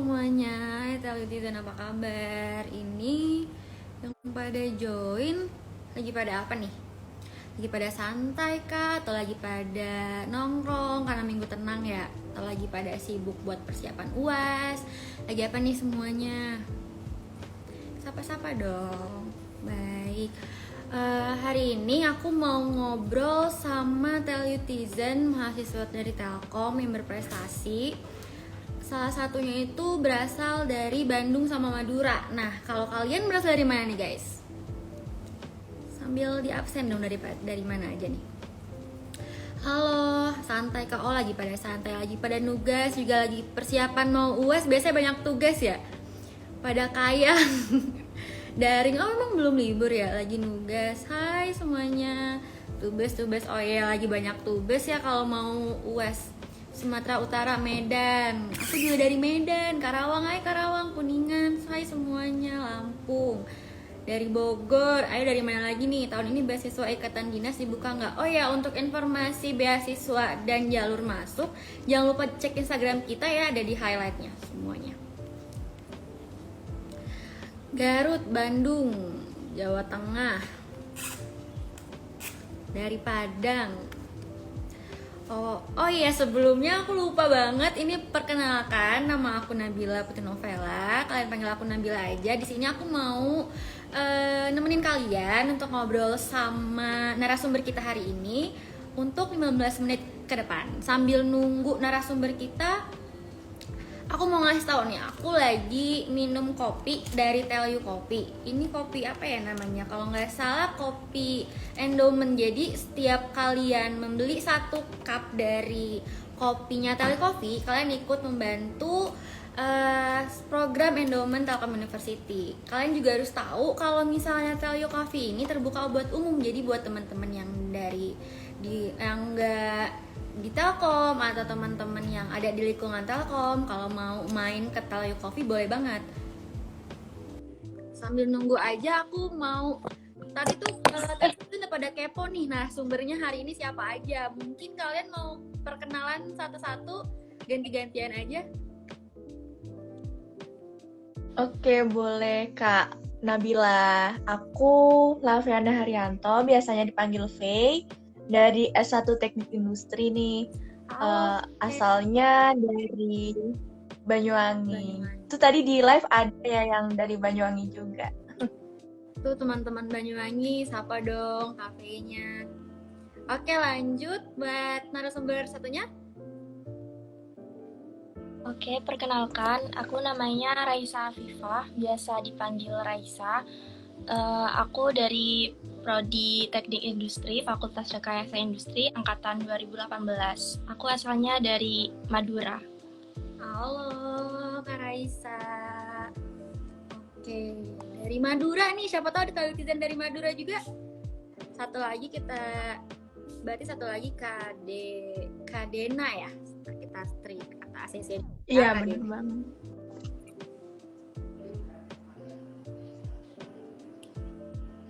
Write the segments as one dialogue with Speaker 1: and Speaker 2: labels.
Speaker 1: semuanya, Netizen apa kabar? Ini yang pada join lagi pada apa nih? Lagi pada santai kah? Atau lagi pada nongkrong karena minggu tenang ya? Atau lagi pada sibuk buat persiapan UAS? Lagi apa nih semuanya? Sapa-sapa dong. Baik. Hari ini aku mau ngobrol sama Telutizen, mahasiswa dari Telkom yang berprestasi. Salah satunya itu berasal dari Bandung sama Madura. Nah, kalau kalian berasal dari mana nih guys? Sambil di absen dong dari mana aja nih. Halo, santai kak? Oh lagi pada santai, lagi pada nugas, juga lagi persiapan mau UAS. Biasanya banyak tugas ya. Pada kayang daring. Oh emang belum libur ya, lagi nugas. Hai semuanya. Tugas. Oh iya lagi banyak tugas ya kalau mau UAS. Sumatera Utara, Medan. Aku juga dari Medan, Karawang, hai Karawang, Kuningan, hai semuanya, Lampung. Dari Bogor, ayo dari mana lagi nih? Tahun ini beasiswa Ikatan Dinas dibuka nggak? Oh ya, untuk informasi beasiswa dan jalur masuk, jangan lupa cek Instagram kita ya, ada di highlightnya semuanya. Garut, Bandung, Jawa Tengah. Dari Padang. Oh iya, sebelumnya aku lupa banget. Ini perkenalkan, nama aku Nabila Putri Novela. Kalian panggil aku Nabila aja. Di sini aku mau nemenin kalian untuk ngobrol sama narasumber kita hari ini untuk 15 menit ke depan. Sambil nunggu narasumber kita, aku mau ngasih tahu nih, aku lagi minum kopi dari Telyu Kopi. Ini kopi apa ya namanya? Kalau nggak salah kopi endowment. Jadi setiap kalian membeli 1 cup dari kopinya Telyu Kopi, kalian ikut membantu program endowment Telkom University. Kalian juga harus tahu kalau misalnya Telyu Coffee ini terbuka buat umum. Jadi buat teman-teman yang yang nggak di Telkom atau teman-teman yang ada di lingkungan Telkom, kalau mau main ke Telyu Coffee boleh banget. Sambil nunggu aja aku mau tadi tuh udah pada kepo nih, nah sumbernya hari ini siapa aja. Mungkin kalian mau perkenalan satu-satu, ganti-gantian aja.
Speaker 2: Oke, boleh Kak Nabila. Aku Laviana Haryanto, biasanya dipanggil Faye, dari S1 Teknik Industri nih. Asalnya dari Banyuwangi. Itu tadi di live ada ya yang dari Banyuwangi juga.
Speaker 1: Tuh teman-teman Banyuwangi, sapa dong kafenya. Oke, lanjut buat narasumber satunya.
Speaker 3: Oke, perkenalkan, aku namanya Raisa Afifah, biasa dipanggil Raisa. Aku dari Prodi Teknik Industri, Fakultas Rekayasa Industri, Angkatan 2018. Aku asalnya dari Madura.
Speaker 1: Halo, Kak Raisa. Oke, dari Madura nih, siapa tahu ada netizen dari Madura juga. Berarti satu lagi Kadena ya, kita street kata ACC.
Speaker 2: Iya, benar banget.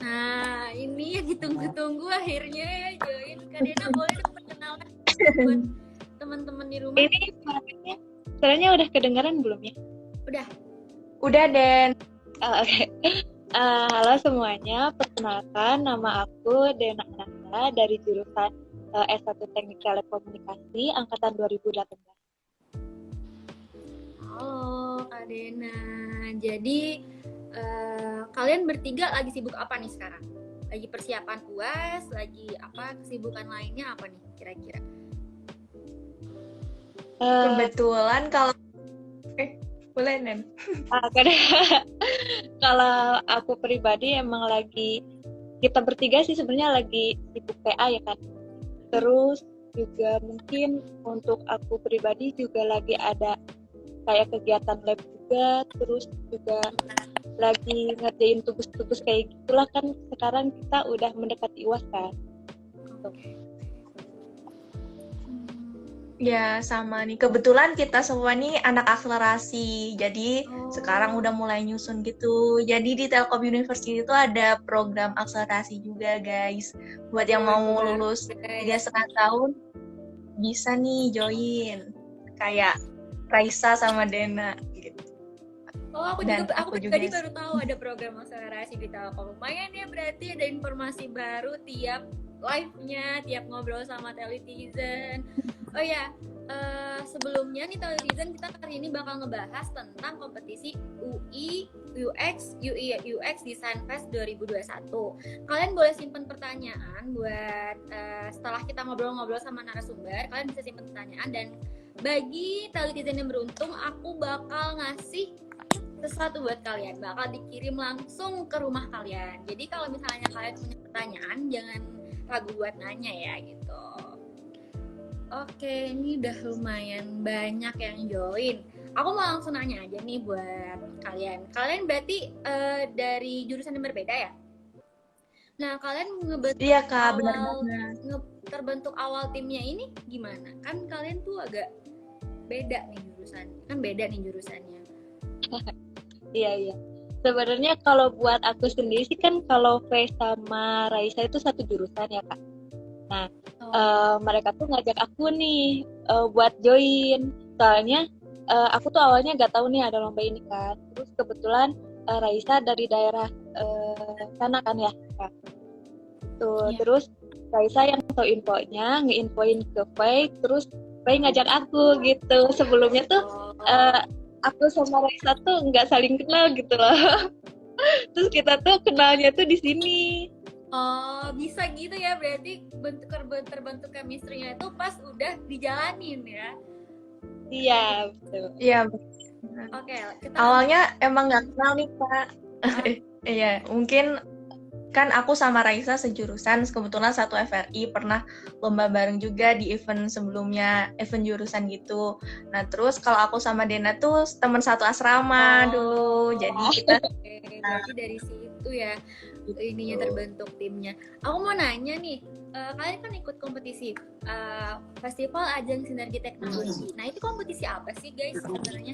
Speaker 1: Nah, ini yang ditunggu-tunggu akhirnya join. Kadena boleh dong perkenalan buat teman-teman di rumah.
Speaker 3: Ini suaranya udah kedengaran belum ya?
Speaker 2: Udah, Den.
Speaker 3: Oke. Halo semuanya, perkenalkan nama aku Dena Ananda dari jurusan S1 Teknik Telekomunikasi angkatan 2018.
Speaker 1: Halo Kak Dena. Jadi kalian bertiga lagi sibuk apa nih sekarang? Lagi persiapan UAS, lagi apa kesibukan lainnya apa nih kira-kira?
Speaker 2: Kebetulan kalau boleh, Den.
Speaker 3: Kalau aku pribadi emang kita bertiga sih sebenarnya lagi sibuk PA ya kan. Terus juga mungkin untuk aku pribadi juga lagi ada kayak kegiatan lab juga, terus juga lagi ngerjain tugas-tugas kayak gitulah kan, sekarang kita udah mendekati UAS kan.
Speaker 2: Ya, sama nih. Kebetulan kita semua nih anak akselerasi. Jadi sekarang udah mulai nyusun gitu. Jadi di Telkom University itu ada program akselerasi juga, guys. Buat yang mau lulus 3,5 tahun, bisa nih join. Kayak Raisa sama Dena gitu.
Speaker 1: Oh, aku
Speaker 2: Dan
Speaker 1: juga
Speaker 2: aku
Speaker 1: pribadi
Speaker 2: juga
Speaker 1: baru tahu ada program akselerasi di Telkom. Lumayan ya, berarti ada informasi baru tiap live-nya, tiap ngobrol sama Telitizen. Oh ya, sebelumnya nih Telitizen, kita kali ini bakal ngebahas tentang kompetisi UI UX Design Fest 2021. Kalian boleh simpen pertanyaan buat setelah kita ngobrol-ngobrol sama narasumber, kalian bisa simpen pertanyaan, dan bagi Telitizen yang beruntung, aku bakal ngasih sesuatu buat kalian, bakal dikirim langsung ke rumah kalian. Jadi kalau misalnya kalian punya pertanyaan, jangan ragu buat nanya ya gitu. Oke, ini udah lumayan banyak yang join. Aku mau langsung nanya aja nih buat kalian. Kalian berarti dari jurusan yang berbeda ya? Nah, kalian ngebentuk
Speaker 2: Iya Kak, benar banget.
Speaker 1: terbentuk awal timnya ini gimana? Kan kalian tuh agak beda nih jurusannya. Kan beda nih jurusannya.
Speaker 3: Iya. Sebenarnya kalau buat aku sendiri sih kan kalau Faye sama Raisa itu satu jurusan ya Kak. Nah, mereka tuh ngajak aku nih buat join. Soalnya aku tuh awalnya nggak tahu nih ada lomba ini kan. Terus kebetulan Raisa dari daerah sana kan ya Kak. Tuh, terus Raisa yang tahu infonya, ngeinfoin ke Faye, terus Faye ngajak aku gitu. Sebelumnya tuh aku sama Raisa tuh nggak saling kenal gitu loh. Terus kita tuh kenalnya tuh di sini.
Speaker 1: Oh, bisa gitu ya, berarti terbentuk chemistry-nya itu pas udah dijalanin ya.
Speaker 3: Iya, betul.
Speaker 2: Iya.
Speaker 1: Oke, kita
Speaker 2: Awalnya emang nggak kenal nih Kak. Iya, mungkin kan aku sama Raisa sejurusan, kebetulan satu FRI, pernah lomba bareng juga di event sebelumnya, event jurusan gitu. Nah terus kalau aku sama Dena tuh teman satu asrama dulu, jadi kita
Speaker 1: berarti dari situ ya ininya terbentuk timnya. Aku mau nanya nih, kalian kan ikut kompetisi festival ajang sinergi teknologi. Nah itu kompetisi apa sih guys sebenarnya?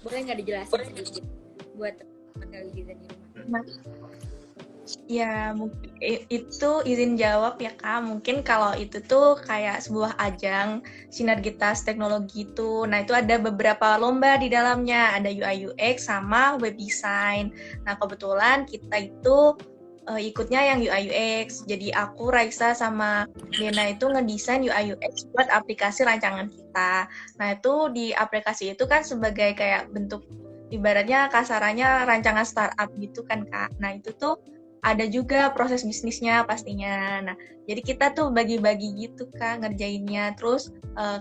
Speaker 1: Boleh nggak dijelasin sedikit buat Telitizen di rumah?
Speaker 2: ya mungkin itu izin jawab ya Kak. Mungkin kalau itu tuh kayak sebuah ajang sinergitas teknologi itu. Nah itu ada beberapa lomba di dalamnya, ada UI UX sama web design. Nah kebetulan kita itu ikutnya yang UI UX. Jadi aku, Raisa, sama Dena itu ngedesain UI UX buat aplikasi rancangan kita. Nah itu di aplikasi itu kan sebagai kayak bentuk, ibaratnya kasarannya rancangan startup gitu kan Kak. Nah itu tuh ada juga proses bisnisnya pastinya. Nah jadi kita tuh bagi-bagi gitu Kak ngerjainnya. Terus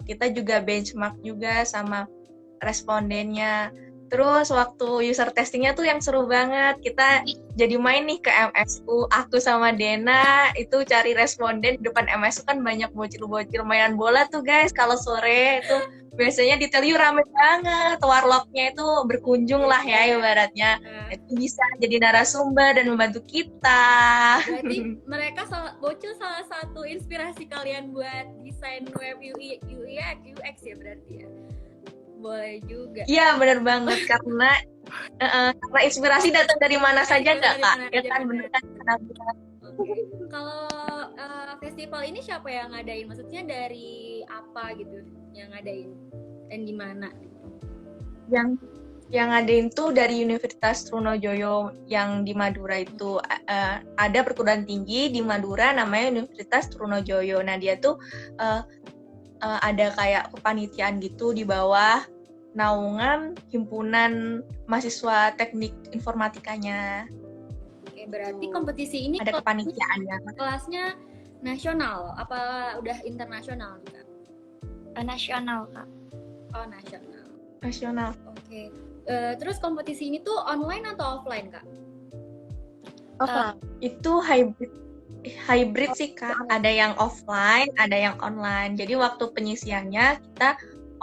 Speaker 2: kita juga benchmark juga sama respondennya. Terus waktu user testingnya tuh yang seru banget, kita jadi main nih ke MSU, aku sama Dena itu cari responden. Di depan MSU kan banyak bocil-bocil mainan bola tuh guys, kalau sore itu biasanya di Teliu rame banget, warlocknya itu berkunjung lah ya ibaratnya. Itu bisa jadi narasumber dan membantu kita.
Speaker 1: Berarti mereka bocil salah satu inspirasi kalian buat desain web UX ya berarti ya? Boleh juga.
Speaker 2: Iya benar banget karena inspirasi datang dari mana saja nggak Kak? Ya kan bener kan?
Speaker 1: Okay. Kalau festival ini siapa yang ngadain? Maksudnya dari apa gitu yang ngadain dan gimana?
Speaker 2: Yang ngadain tuh dari Universitas Trunojoyo yang di Madura itu, ada perguruan tinggi di Madura namanya Universitas Trunojoyo. Nah dia tuh ada kayak kepanitiaan gitu di bawah naungan himpunan mahasiswa teknik informatikanya.
Speaker 1: Oke, berarti kompetisi ini
Speaker 2: ada kepanitiaannya.
Speaker 1: Kelasnya nasional apa udah internasional Kak?
Speaker 4: Nasional Kak.
Speaker 1: Oh nasional.
Speaker 2: Nasional.
Speaker 1: Oke. Terus kompetisi ini tuh online atau offline Kak?
Speaker 3: Offline.
Speaker 2: Itu hybrid sih Kak. Ada yang offline, ada yang online. Jadi waktu penyisiannya kita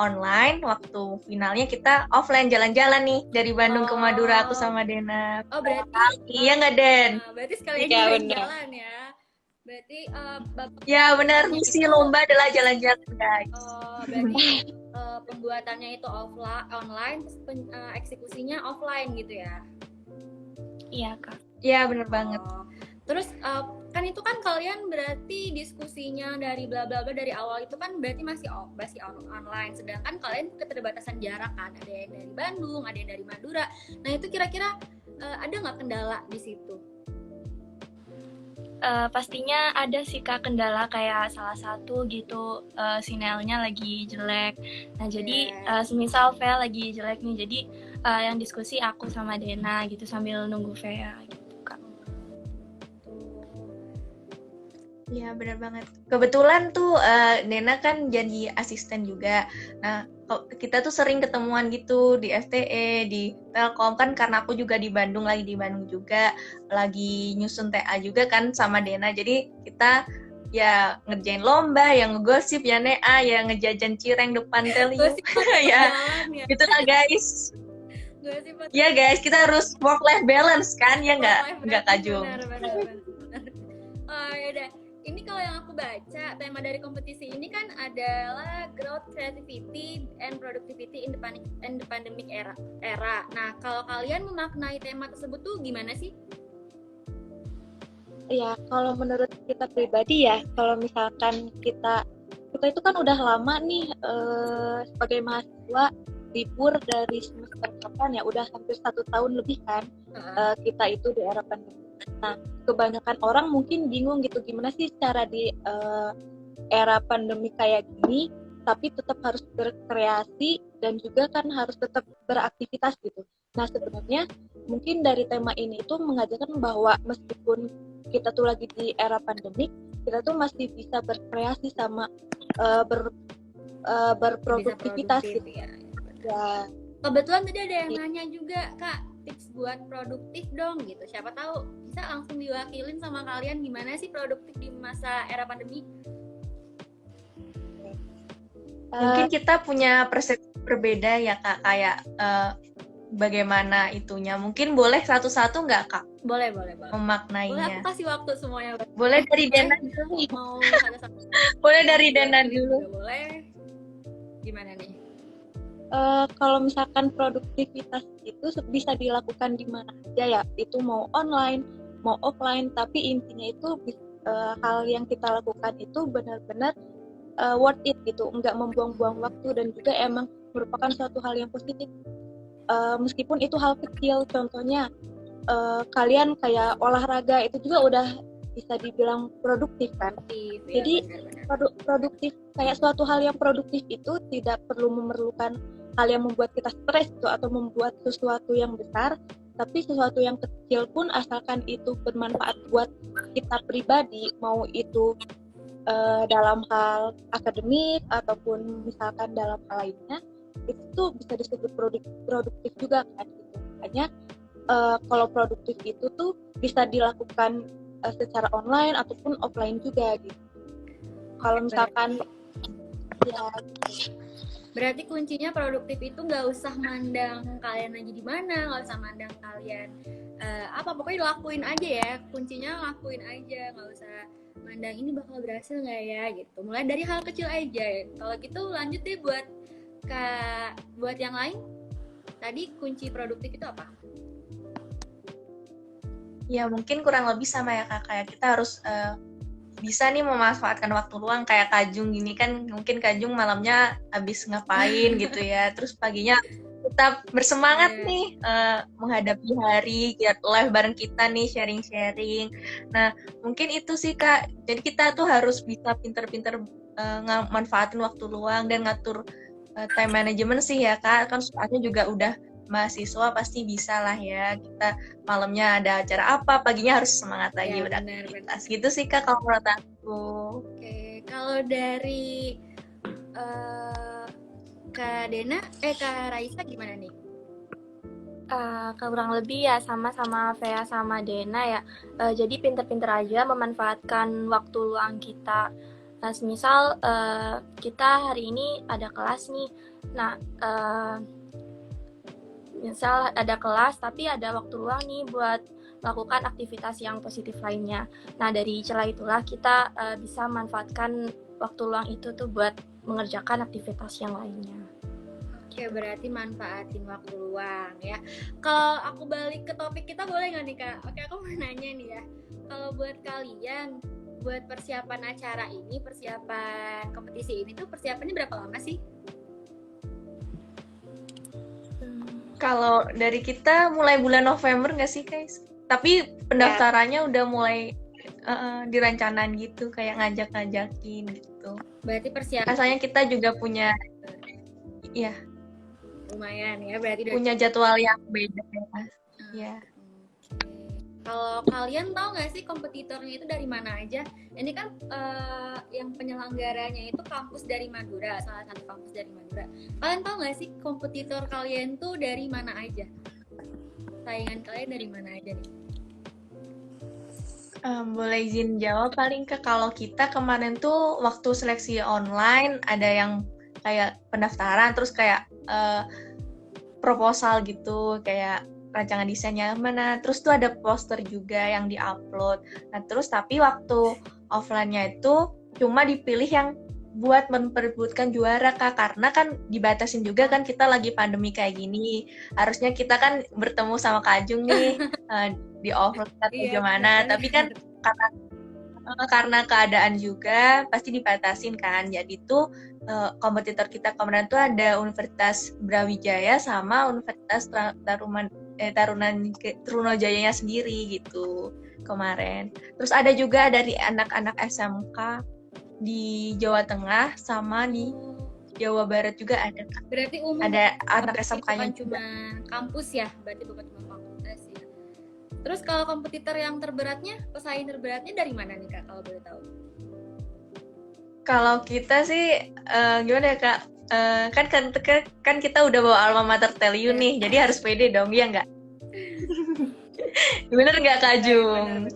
Speaker 2: online, waktu finalnya kita offline, jalan-jalan nih dari Bandung ke Madura, aku sama Dena.
Speaker 1: Oh berarti
Speaker 2: iya nggak Den?
Speaker 1: Berarti sekalian
Speaker 3: Iya,
Speaker 1: jalan-jalan ya. Berarti
Speaker 2: ya benar, misi lomba adalah jalan-jalan guys.
Speaker 1: Oh berarti pembuatannya itu online, terus eksekusinya offline gitu ya?
Speaker 4: Iya Kak.
Speaker 2: Iya benar banget.
Speaker 1: Terus kan itu kan kalian berarti diskusinya dari bla bla bla dari awal itu kan berarti masih online, sedangkan kalian keterbatasan jarak kan, ada yang dari Bandung, ada yang dari Madura. Nah itu kira-kira ada nggak kendala di situ?
Speaker 4: Pastinya ada sih Kak kendala, kayak salah satu gitu sinyalnya lagi jelek. Nah jadi semisal Vea lagi jelek nih, jadi yang diskusi aku sama Dena gitu sambil nunggu Vea gitu Kak.
Speaker 2: Iya benar banget. Kebetulan tuh Nena kan jadi asisten juga. Nah kita tuh sering ketemuan gitu di FTE, di Telkom kan karena aku juga di Bandung, lagi di Bandung juga, lagi nyusun TA juga kan sama Nena. Jadi kita ya ngerjain lomba, yang ngegosip ya Nea, ya ngejajan cireng depan Teliu. Ya, gitulah guys. Ya guys, kita harus work life balance kan, ya nggak Kajung.
Speaker 1: Benar. Oh yaudah. Ini kalau yang aku baca, tema dari kompetisi ini kan adalah Growth, Creativity, and Productivity in the Pandemic Era. Nah, kalau kalian memaknai tema tersebut tuh gimana sih?
Speaker 3: Ya, kalau menurut kita pribadi ya, kalau misalkan kita itu kan udah lama nih sebagai mahasiswa libur dari semester kapan ya, udah hampir 1 tahun lebih kan kita itu di era pandemi. Nah, kebanyakan orang mungkin bingung gitu gimana sih cara di era pandemi kayak gini tapi tetap harus berkreasi dan juga kan harus tetap beraktivitas gitu. Nah, sebenarnya mungkin dari tema ini itu mengajarkan bahwa meskipun kita tuh lagi di era pandemik, kita tuh masih bisa berkreasi sama berproduktivitas gitu
Speaker 1: ya.
Speaker 3: Ya.
Speaker 1: Kebetulan tadi ada yang nanya juga, Kak, tips buat produktif dong gitu. Siapa tahu bisa langsung diwakilin sama kalian gimana sih produktif di masa era pandemi.
Speaker 2: Mungkin kita punya persepsi berbeda ya Kak, kayak bagaimana itunya. Mungkin boleh satu-satu nggak Kak?
Speaker 1: Boleh.
Speaker 2: Memaknainya.
Speaker 1: Boleh, aku kasih waktu semuanya.
Speaker 2: Boleh dari Dena dulu.
Speaker 1: Mau satu-satu.
Speaker 2: Boleh dari Dena dulu.
Speaker 1: Boleh. Gimana nih?
Speaker 3: Kalau misalkan produktivitas itu bisa dilakukan di mana aja ya, itu mau online, mau offline, tapi intinya itu hal yang kita lakukan itu benar-benar worth it gitu, nggak membuang-buang waktu dan juga emang merupakan suatu hal yang positif. Meskipun itu hal kecil, contohnya kalian kayak olahraga itu juga udah bisa dibilang produktif kan. Jadi produktif, kayak suatu hal yang produktif itu tidak perlu memerlukan hal yang membuat kita stres gitu, atau membuat sesuatu yang besar, tapi sesuatu yang kecil pun asalkan itu bermanfaat buat kita pribadi, mau itu dalam hal akademik ataupun misalkan dalam hal lainnya, itu bisa disebut produktif juga kan gitu. Hanya kalau produktif itu tuh bisa dilakukan secara online ataupun offline juga gitu. Kalau misalkan
Speaker 1: berarti kuncinya produktif itu nggak usah mandang kalian lagi di mana, nggak usah mandang kalian pokoknya lakuin aja ya, kuncinya lakuin aja, nggak usah mandang ini bakal berhasil nggak ya gitu. Mulai dari hal kecil aja ya. Kalau gitu lanjut deh buat yang lain. Tadi kunci produktif itu apa?
Speaker 2: Ya mungkin kurang lebih sama ya Kak, kayak kita harus bisa nih memanfaatkan waktu luang, kayak Kajung gini kan, mungkin Kajung malamnya habis ngapain gitu ya, terus paginya tetap bersemangat nih menghadapi hari, live bareng kita nih, sharing-sharing. Nah mungkin itu sih Kak, jadi kita tuh harus bisa pinter-pinter manfaatin waktu luang dan ngatur time management sih ya Kak, kan soalnya juga udah mahasiswa pasti bisa lah ya, kita malamnya ada acara apa, paginya harus semangat lagi beraktivitas. Gitu sih Kak kalau menurut aku.
Speaker 1: Oke, kalau dari Kak Dena, Kak Raisa gimana nih?
Speaker 4: Kurang lebih ya sama-sama Vea sama Dena ya. Jadi pinter-pinter aja memanfaatkan waktu luang kita. Nah, semisal kita hari ini ada kelas nih. Nah, misal ada kelas tapi ada waktu luang nih buat melakukan aktivitas yang positif lainnya. Nah, dari celah itulah kita bisa manfaatkan waktu luang itu tuh buat mengerjakan aktivitas yang lainnya.
Speaker 1: Oke, berarti manfaatin waktu luang ya. Kalau aku balik ke topik kita boleh nggak nih Kak? Oke, aku mau nanya nih ya. kalau buat kalian, buat persiapan acara ini, persiapan kompetisi ini tuh persiapannya berapa lama sih?
Speaker 2: Kalau dari kita mulai bulan November nggak sih guys? Tapi pendaftarannya udah mulai direncanain gitu, kayak ngajak-ngajakin gitu.
Speaker 1: Berarti persiapan
Speaker 2: Rasanya kita juga punya, ya,
Speaker 1: lumayan ya, berarti udah
Speaker 2: punya jadwal yang beda ya. Ya.
Speaker 1: Kalau kalian tahu nggak sih kompetitornya itu dari mana aja? Ini kan yang penyelenggaranya itu kampus dari Madura, salah satu kampus dari Madura. Kalian tahu nggak sih kompetitor kalian tuh dari mana aja? Saingan kalian dari mana aja nih?
Speaker 2: Boleh izin jawab paling ke kalau kita kemarin tuh waktu seleksi online ada yang kayak pendaftaran terus kayak proposal gitu kayak rancangan desainnya mana terus tuh ada poster juga yang diupload. Nah terus tapi waktu offline-nya itu cuma dipilih yang buat memperebutkan juara Kak karena kan dibatasin juga kan kita lagi pandemi kayak gini harusnya kita kan bertemu sama Kak Ajung nih di offline atau gimana tapi kan karena keadaan juga pasti dibatasin kan jadi tuh kompetitor kita kemarin tuh ada Universitas Brawijaya sama Universitas Trunajayanya sendiri gitu kemarin. Terus ada juga dari anak-anak SMK di Jawa Tengah sama di Jawa Barat juga ada.
Speaker 1: Berarti umum
Speaker 2: ada anak SMK-nya
Speaker 1: bukan cuma kampus ya, berarti bukan cuma fakultas ya. Terus kalau kompetitor yang terberatnya, pesaing terberatnya dari mana nih Kak kalau boleh tahu?
Speaker 2: Kalau kita sih gimana ya Kak? Kan kita udah bawa alma mater Teliu nih, jadi harus pede dong, ya nggak? Bener nggak Kak Jung?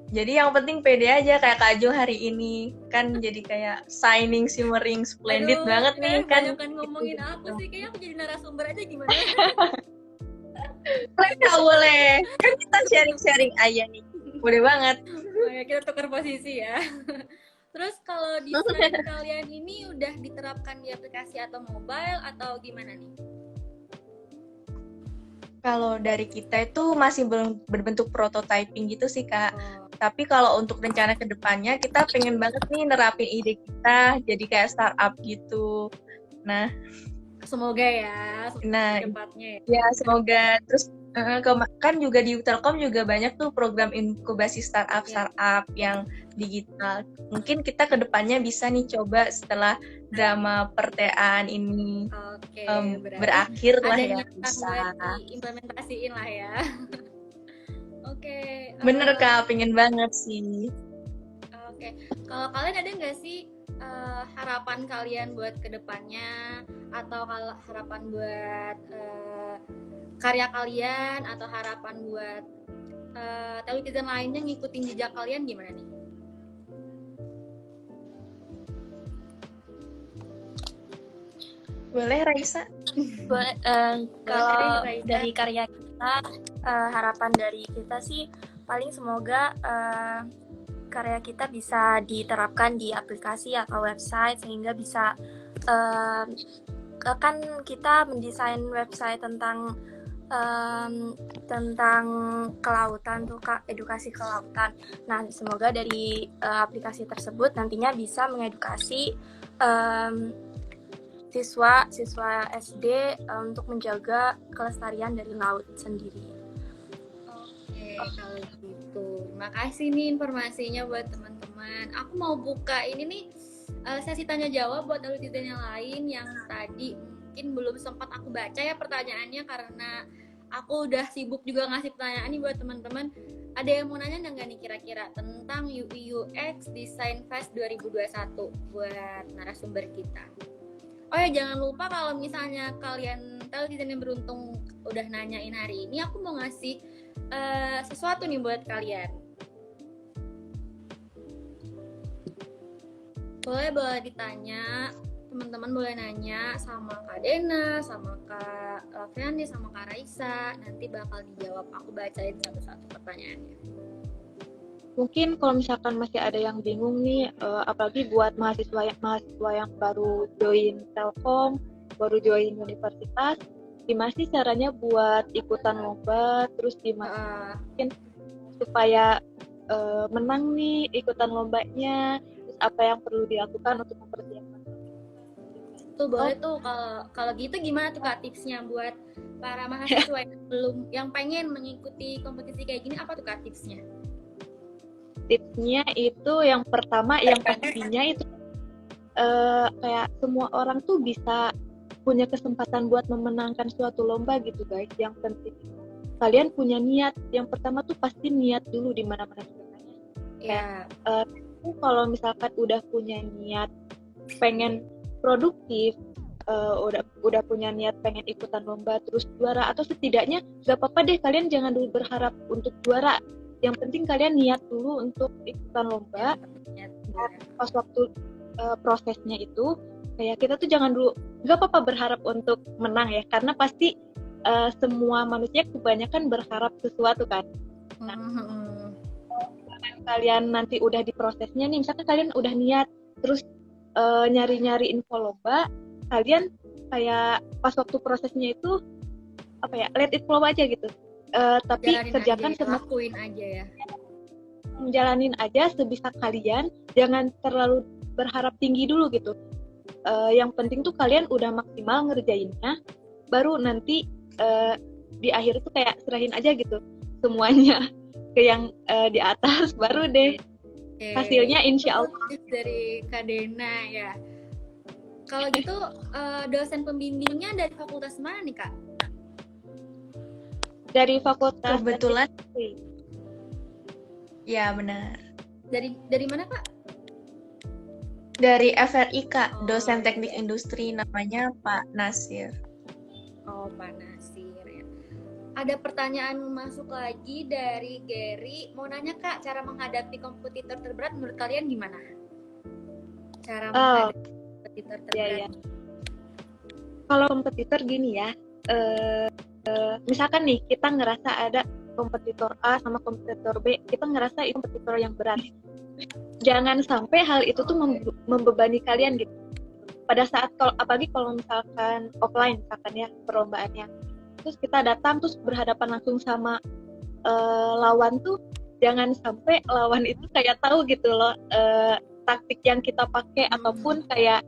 Speaker 2: Jadi yang penting pede aja kayak Kak Jung hari ini kan jadi kayak shining, shimmering, splendid banget nih kan.
Speaker 1: Banyak ngomongin aku sih, kayaknya aku jadi narasumber aja gimana?
Speaker 2: Boleh, kan kita sharing-sharing aja nih, boleh banget.
Speaker 1: Oke, kita tukar posisi ya. Terus kalau desain kalian ini udah diterapkan di aplikasi atau mobile atau gimana nih?
Speaker 2: Kalau dari kita itu masih berbentuk prototyping gitu sih Kak. Tapi kalau untuk rencana ke depannya kita pengen banget nih nerapin ide kita jadi kayak startup gitu. Nah,
Speaker 1: semoga ya cepatnya
Speaker 2: ya semoga. Terus kan juga di Telkom juga banyak tuh program inkubasi startup yang digital. Mungkin kita ke depannya bisa nih coba setelah drama perteaan ini berakhir lah ya bisa
Speaker 1: implementasiin lah ya. Oke.
Speaker 2: Bener Kak, pengen banget sih.
Speaker 1: Oke. Kalau kalian ada nggak sih harapan kalian buat kedepannya atau kalau harapan buat karya kalian atau harapan buat televisi lainnya ngikutin jejak kalian gimana nih?
Speaker 2: Boleh Raisa?
Speaker 4: Boleh. Kalau dari karya kita, harapan dari kita sih paling semoga karya kita bisa diterapkan di aplikasi atau website sehingga bisa kan kita mendesain website tentang kelautan tuh Kak, edukasi kelautan. Nah, semoga dari aplikasi tersebut nantinya bisa mengedukasi siswa SD untuk menjaga kelestarian dari laut sendiri.
Speaker 1: Oke, kalau gitu. Makasih nih informasinya buat teman-teman. Aku mau buka ini nih sesi tanya jawab buat netizen yang lain yang tadi mungkin belum sempat aku baca ya pertanyaannya karena aku udah sibuk juga ngasih pertanyaan nih buat teman-teman. Ada yang mau nanya nggak nih kira-kira tentang UI UX Design Fest 2021 buat narasumber kita? Oh ya, jangan lupa kalau misalnya kalian netizen yang beruntung udah nanyain hari ini, aku mau ngasih sesuatu nih buat kalian. Boleh ditanya, teman-teman boleh nanya sama Kak Dena, sama Kak Fiani, sama Kak Raisa. Nanti bakal dijawab, aku bacain satu-satu pertanyaannya.
Speaker 3: Mungkin kalau misalkan masih ada yang bingung nih, apalagi buat mahasiswa yang baru join Telkom, baru join universitas, gimana sih caranya buat ikutan lomba, terus gimana supaya menang nih ikutan lombanya, terus apa yang perlu dilakukan untuk mempersiapkan.
Speaker 1: Tuh boleh tuh, kalau gitu gimana tuh Kak tipsnya buat para mahasiswa yang pengen mengikuti kompetisi kayak gini, apa tuh Kak tipsnya?
Speaker 3: Tipsnya itu yang pertama, yang pastinya itu kayak semua orang tuh bisa punya kesempatan buat memenangkan suatu lomba gitu guys. Yang penting kalian punya niat. Yang pertama tuh pasti niat dulu di mana-mana ceritanya.
Speaker 1: Ya.
Speaker 3: Kalau misalkan udah punya niat pengen produktif, udah punya niat pengen ikutan lomba terus juara, atau setidaknya gak apa-apa deh kalian jangan dulu berharap untuk juara. Yang penting kalian niat dulu untuk ikutan lomba. Pas waktu prosesnya itu kayak kita tuh jangan dulu, gak apa-apa berharap untuk menang ya, karena pasti semua manusia kebanyakan berharap sesuatu kan. Nah, kalian nanti udah di prosesnya nih, misalkan kalian udah niat terus nyari-nyari info lomba, kalian kayak pas waktu prosesnya itu apa ya, let it flow aja gitu, tapi
Speaker 1: jalanin
Speaker 3: kerjakan
Speaker 1: aja, lakuin aja ya,
Speaker 3: menjalanin aja sebisa kalian, jangan terlalu berharap tinggi dulu gitu. Yang penting tuh kalian udah maksimal ngerjainnya, baru nanti di akhir tuh kayak serahin aja gitu semuanya ke yang di atas, baru deh hasilnya insya Allah.
Speaker 1: Dari Kak Dena ya. Kalau gitu dosen pembimbingnya dari fakultas mana nih Kak?
Speaker 3: Dari fakultas
Speaker 2: Kebetulan. Ya benar.
Speaker 1: Dari mana Kak?
Speaker 2: Dari FRI Kak, dosen teknik industri, namanya Pak Nasir.
Speaker 1: Oh, Pak Nasir ya. Ada pertanyaan masuk lagi dari Gary. Mau nanya Kak, cara menghadapi kompetitor terberat menurut kalian gimana? Cara menghadapi kompetitor terberat.
Speaker 3: Ya. Kalau kompetitor gini ya, misalkan nih kita ngerasa ada kompetitor A sama kompetitor B, kita ngerasa itu kompetitor yang berat. Jangan sampai hal itu tuh membebani kalian gitu. Pada saat apalagi kalau misalkan offline misalkan ya perlombaannya, terus kita datang terus berhadapan langsung sama lawan tuh, jangan sampai lawan itu kayak tahu gitu loh taktik yang kita pakai, ataupun kayak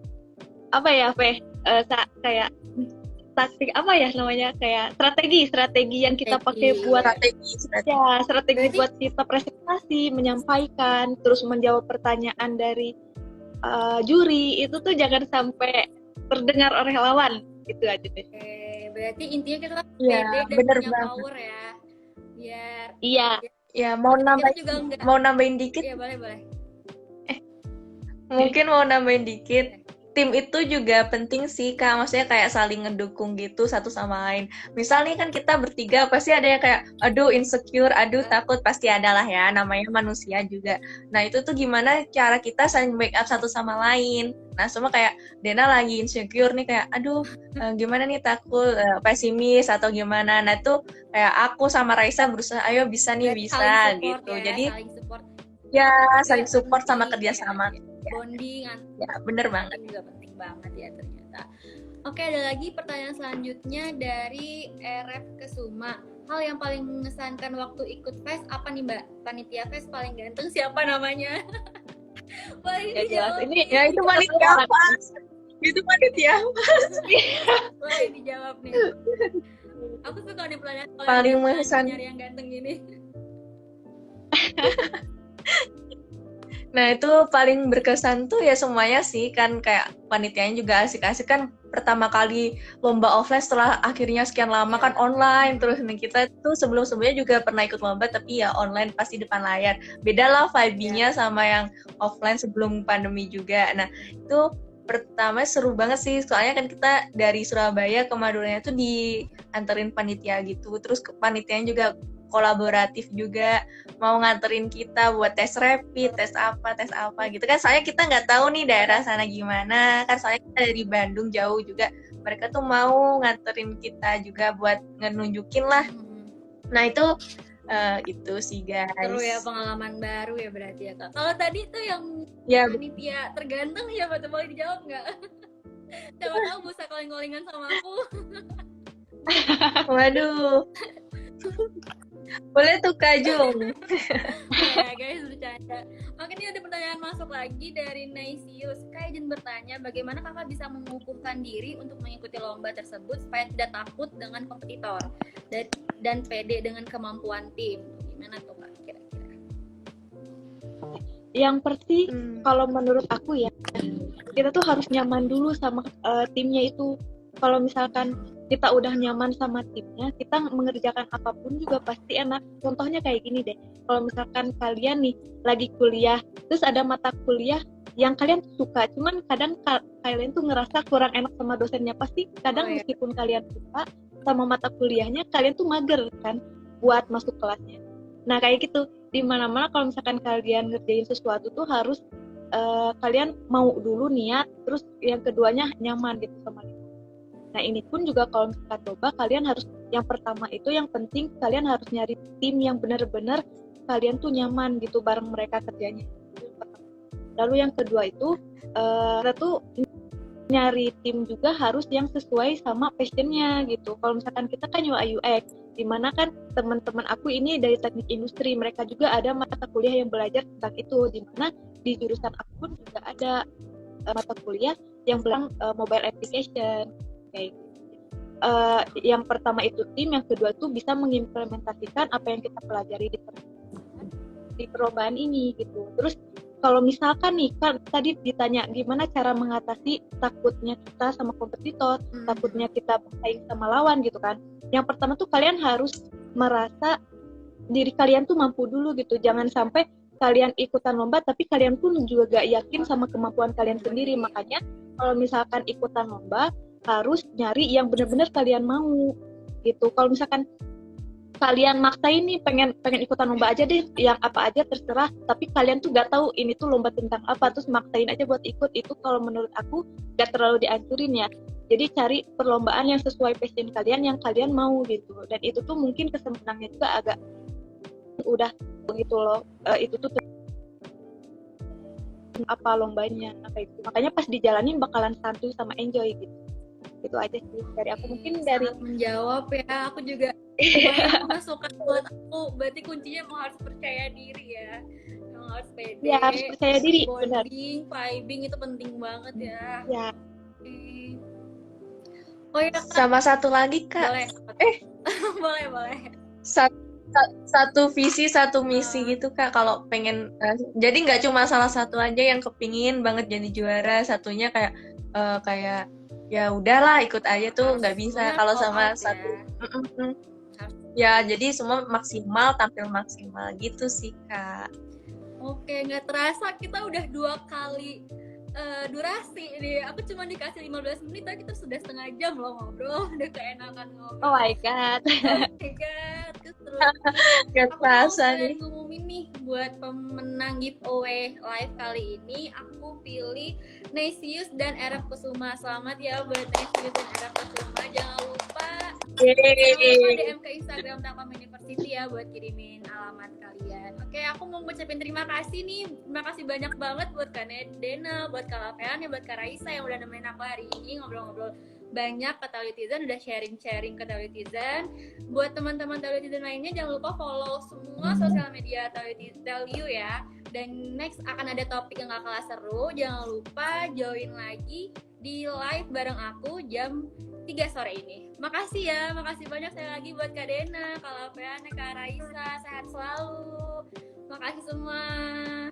Speaker 3: apa ya kayak taktik apa ya namanya, kayak strategi yang kita pakai buat strategi buat kita presentasi, menyampaikan, terus menjawab pertanyaan dari juri, itu tuh jangan sampai terdengar oleh lawan, gitu aja deh.
Speaker 1: Berarti intinya kita
Speaker 2: pede
Speaker 1: dan punya power ya, biar
Speaker 2: ya mau nambahin dikit.
Speaker 1: Iya boleh.
Speaker 2: Mungkin mau nambahin dikit. Tim itu juga penting sih Kak, maksudnya kayak saling ngedukung gitu satu sama lain. Misal nih kan kita bertiga, pasti ada yang kayak aduh insecure, aduh takut, pasti ada lah ya, namanya manusia juga. Nah itu tuh gimana cara kita saling backup satu sama lain. Nah semua kayak Dena lagi insecure nih, kayak aduh gimana nih, takut, pesimis atau gimana. Nah itu kayak aku sama Raisa berusaha, ayo bisa nih, bisa gitu. Ya, jadi saling support sama kerjasama.
Speaker 1: Bonding
Speaker 2: ya bener banget,
Speaker 1: juga penting banget ya ternyata. Oke, ada lagi pertanyaan selanjutnya dari RF Kesuma. Hal yang paling mengesankan waktu ikut FES apa nih Mbak? Panitia FES paling ganteng siapa namanya? Boleh dijawab.
Speaker 3: Ini
Speaker 2: ya itu panitia apa? Itu panitia apa?
Speaker 1: Boleh dijawab nih. Aku suka nih pertanyaan
Speaker 2: paling mengesankan
Speaker 1: nyari yang ganteng gini.
Speaker 2: Nah itu paling berkesan tuh ya semuanya sih, kan kayak panitianya juga asik-asik kan, pertama kali lomba offline setelah akhirnya sekian lama kan online. Terus nih kita tuh sebelum-sebelumnya juga pernah ikut lomba tapi ya online pasti depan layar, beda lah vibe-nya sama yang offline sebelum pandemi juga. Nah itu pertama seru banget sih, soalnya kan kita dari Surabaya ke Maduranya tuh dianterin panitia gitu, terus panitianya juga kolaboratif juga, mau nganterin kita buat tes rapid, tes apa gitu kan, soalnya kita nggak tahu nih daerah sana gimana kan, soalnya kita dari Bandung jauh juga, mereka tuh mau nganterin kita juga buat ngenunjukin lah. Nah itu sih guys,
Speaker 1: seru ya, pengalaman baru ya berarti ya Kak. Kalau tadi tuh yang panitia terganteng ya, boleh dijawab nggak? Siapa tahu bisa calling-callingan sama aku.
Speaker 2: Waduh. Boleh tuh Kak Jung.
Speaker 1: Ya guys, bercanda. Oke, ini ada pertanyaan masuk lagi dari Naisius. Kak izin bertanya, bagaimana kakak bisa mengukuhkan diri untuk mengikuti lomba tersebut supaya tidak takut dengan kompetitor dan pede dengan kemampuan tim? Gimana tuh kak kira-kira?
Speaker 3: Yang pasti kalau menurut aku ya, kita tuh harus nyaman dulu sama timnya itu. Kalau misalkan kita udah nyaman sama timnya, kita mengerjakan apapun juga pasti enak. Contohnya kayak gini deh, kalau misalkan kalian nih lagi kuliah, terus ada mata kuliah yang kalian suka, cuman kadang kalian tuh ngerasa kurang enak sama dosennya, pasti kadang meskipun kalian suka sama mata kuliahnya, kalian tuh mager kan buat masuk kelasnya. Nah kayak gitu, di mana-mana kalau misalkan kalian ngerjain sesuatu tuh harus kalian mau dulu niat, terus yang keduanya nyaman gitu sama itu. Nah ini pun juga kalau misalkan coba, kalian harus, yang pertama itu yang penting kalian harus nyari tim yang benar-benar kalian tuh nyaman gitu bareng mereka kerjanya. Lalu yang kedua itu kita tuh nyari tim juga harus yang sesuai sama passionnya gitu. Kalau misalkan kita kan UI UX, dimana kan teman-teman aku ini dari teknik industri, mereka juga ada mata kuliah yang belajar tentang itu, dimana di jurusan aku pun juga ada mata kuliah yang bilang mobile application kayak gitu. Yang pertama itu tim, yang kedua itu bisa mengimplementasikan apa yang kita pelajari di perlombaan ini gitu. Terus kalau misalkan nih kan tadi ditanya gimana cara mengatasi takutnya kita sama kompetitor, takutnya kita bersaing sama lawan gitu kan. Yang pertama tuh kalian harus merasa diri kalian tuh mampu dulu gitu. Jangan sampai kalian ikutan lomba tapi kalian pun juga gak yakin sama kemampuan kalian sendiri. Makanya kalau misalkan ikutan lomba harus nyari yang benar-benar kalian mau gitu. Kalau misalkan kalian maksain nih pengen ikutan lomba aja deh, yang apa aja terserah, tapi kalian tuh gak tahu ini tuh lomba tentang apa, terus maksain aja buat ikut, itu kalau menurut aku gak terlalu dianjurin ya. Jadi cari perlombaan yang sesuai passion kalian, yang kalian mau gitu. Dan itu tuh mungkin kesenangannya juga agak udah gitu loh. Itu tuh apa lombanya kayak gitu. Makanya pas dijalanin bakalan santuy sama enjoy gitu. Itu aja sih dari aku. Mungkin dari
Speaker 1: menjawab ya, aku juga masukan buat aku. Berarti kuncinya mau harus percaya diri ya, emang harus pede
Speaker 3: ya, harus percaya diri, benar.
Speaker 1: Bonding, vibing itu penting banget ya.
Speaker 3: Ya.
Speaker 1: Oh ya Kak.
Speaker 2: Sama satu lagi Kak.
Speaker 1: Boleh boleh.
Speaker 2: Satu visi satu misi gitu Kak. Kalau pengen jadi nggak cuma salah satu aja yang kepingin banget jadi juara, satunya kayak ya udahlah ikut aja tuh nggak bisa. Kalau sama satu ya jadi semua maksimal, tampil maksimal gitu sih Kak.
Speaker 1: Oke, nggak terasa kita udah 2 kali durasi nih. Aku cuma dikasih 15 menit, tapi kita sudah setengah jam loh ngobrol. Udah keenakan ngobrol.
Speaker 3: Oh my god.
Speaker 1: Terus
Speaker 2: Gak terasa nih.
Speaker 1: ngumumin nih buat pemenang giveaway live kali ini. Aku pilih Naisius dan Erap Kusuma. Selamat ya buat Naisius dan Erap Kusuma. Jangan lupa DM ke Instagram Telkom University ya buat kirimin alamat kalian. Oke, aku mau ngucapin terima kasih nih. Terima kasih banyak banget buat Kak Dena, buat Kak Lavean, ya buat Kak Raisa yang udah nemenin aku hari ini ngobrol-ngobrol banyak ke Talitizen, udah sharing-sharing ke Talitizen. Buat teman-teman Talitizen lainnya jangan lupa follow semua sosial media Taliu ya. Dan next akan ada topik yang gak kalah seru. Jangan lupa join lagi di live bareng aku jam 3 sore ini. Makasih ya, makasih banyak sekali lagi buat Kak Dena, Kak Lavean, Kak Raisa, sehat selalu. Makasih semua.